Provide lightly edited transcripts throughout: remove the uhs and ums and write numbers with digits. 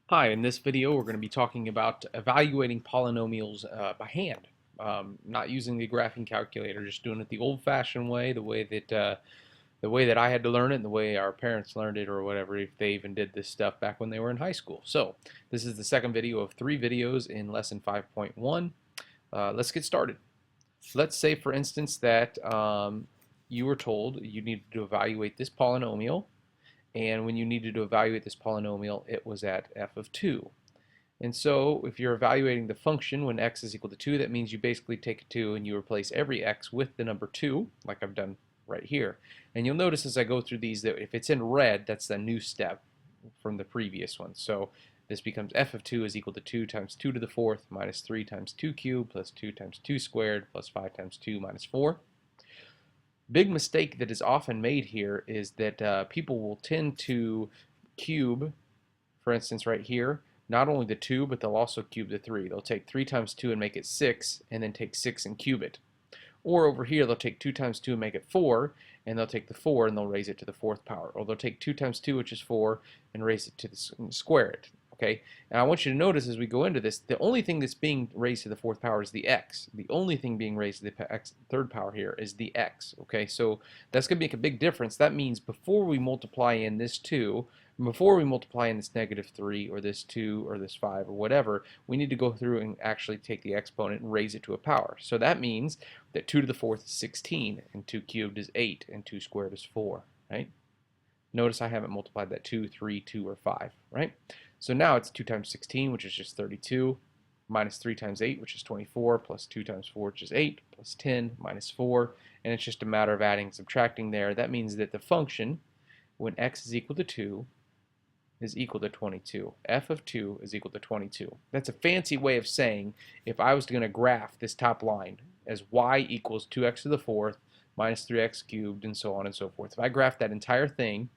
Hi, in this video we're going to be talking about evaluating polynomials by hand, not using the graphing calculator, just doing it the old-fashioned way, the way that I had to learn it, and the way our parents learned it, or whatever, if they even did this stuff back when they were in high school. So this is the second video of 3 videos in lesson 5.1. Let's get started. Let's say, for instance, that you were told you needed to evaluate this polynomial. And when you needed to evaluate this polynomial, it was at f of 2. And so if you're evaluating the function when x is equal to 2, that means you basically take a 2 and you replace every x with the number 2, like I've done right here. And you'll notice as I go through these that if it's in red, that's a new step from the previous one. So this becomes f of 2 is equal to 2 times 2 to the 4th minus 3 times 2 cubed plus 2 times 2 squared plus 5 times 2 minus 4. Big mistake that is often made here is that people will tend to cube, for instance right here, not only the 2, but they'll also cube the 3. They'll take 3 times 2 and make it 6, and then take 6 and cube it. Or over here, they'll take 2 times 2 and make it 4, and they'll take the 4 and they'll raise it to the 4th power. Or they'll take 2 times 2, which is 4, and raise it to the square it. Okay, and I want you to notice as we go into this, the only thing that's being raised to the 4th power is the x. The only thing being raised to the 3rd power here is the x. Okay, so that's going to make a big difference. That means before we multiply in this 2, before we multiply in this negative 3 or this 2 or this 5 or whatever, we need to go through and actually take the exponent and raise it to a power. So that means that 2 to the 4th is 16, and 2 cubed is 8, and 2 squared is 4, right? Notice I haven't multiplied that 2, 3, 2, or 5, right? So now it's 2 times 16, which is just 32, minus 3 times 8, which is 24, plus 2 times 4, which is 8, plus 10, minus 4, and it's just a matter of adding and subtracting there. That means that the function, when x is equal to 2, is equal to 22. F of 2 is equal to 22. That's a fancy way of saying if I was going to graph this top line as y equals 2x to the 4th minus 3x cubed and so on and so forth. If I graph that entire thing,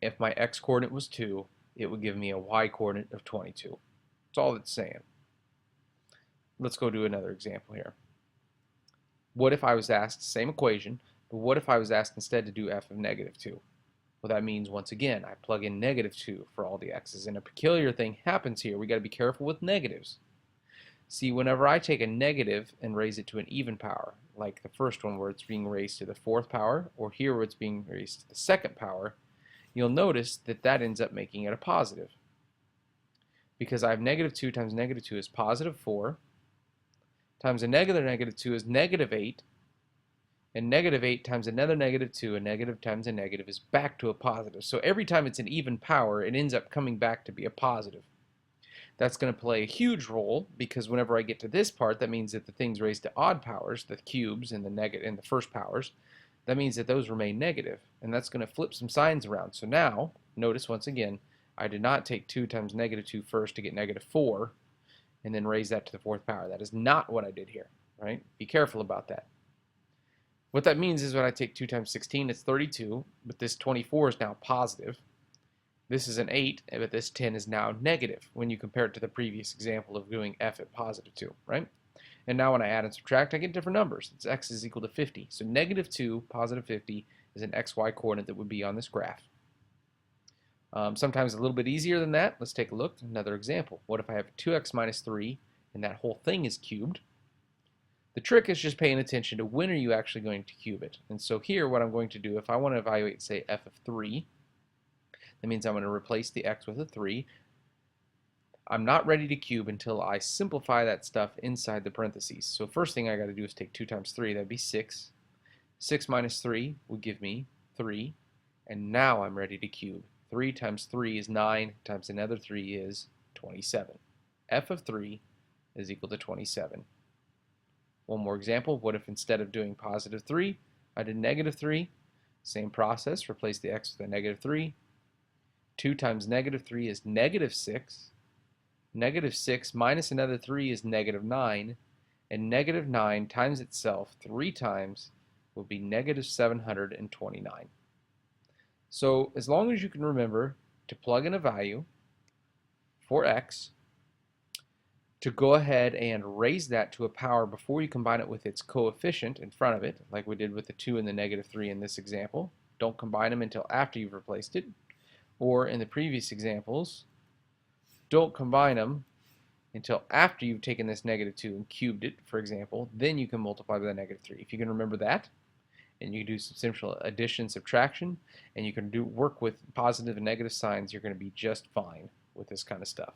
if my x coordinate was 2, it would give me a y coordinate of 22. That's all it's saying. Let's go do another example here. What if I was asked the same equation, but what if I was asked instead to do f of negative 2? Well, that means, once again, I plug in negative 2 for all the x's. And a peculiar thing happens here. We got to be careful with negatives. See, whenever I take a negative and raise it to an even power, like the first one where it's being raised to the 4th power, or here where it's being raised to the 2nd power, you'll notice that that ends up making it a positive. Because I have negative 2 times negative 2 is positive 4, times a negative 2 is negative 8, and negative 8 times another negative 2, a negative times a negative is back to a positive. So every time it's an even power, it ends up coming back to be a positive. That's going to play a huge role because whenever I get to this part, that means that the things raised to odd powers, the cubes and the first powers, that means that those remain negative, and that's going to flip some signs around. So now, notice once again, I did not take 2 times negative 2 first to get negative 4 and then raise that to the 4th power. That is not what I did here, right? Be careful about that. What that means is when I take 2 times 16, it's 32, but this 24 is now positive. This is an 8, but this 10 is now negative when you compare it to the previous example of doing f at positive 2, right? And now when I add and subtract, I get different numbers. It's x is equal to 50. So negative 2, positive 50 is an xy coordinate that would be on this graph. Sometimes a little bit easier than that. Let's take a look. Another example. What if I have 2x minus 3 and that whole thing is cubed? The trick is just paying attention to when are you actually going to cube it. And so here what I'm going to do, if I want to evaluate, say, f of 3, that means I'm going to replace the x with a 3. I'm not ready to cube until I simplify that stuff inside the parentheses. So first thing I got to do is take 2 times 3, that'd be 6. 6 minus 3 would give me 3, and now I'm ready to cube. 3 times 3 is 9, times another 3 is 27. F of 3 is equal to 27. One more example, what if instead of doing positive 3, I did negative 3? Same process, replace the x with a negative 3. 2 times negative 3 is negative 6. Negative 6 minus another 3 is negative 9, and negative 9 times itself 3 times will be negative 729. So as long as you can remember to plug in a value for x, to go ahead and raise that to a power before you combine it with its coefficient in front of it, like we did with the 2 and the negative 3 in this example. Don't combine them until after you've replaced it. Or in the previous examples, don't combine them until after you've taken this -2 and cubed it, for example. Then you can multiply by the -3. If you can remember that, and you can do some simple addition, subtraction, and you can work with positive and negative signs, you're going to be just fine with this kind of stuff.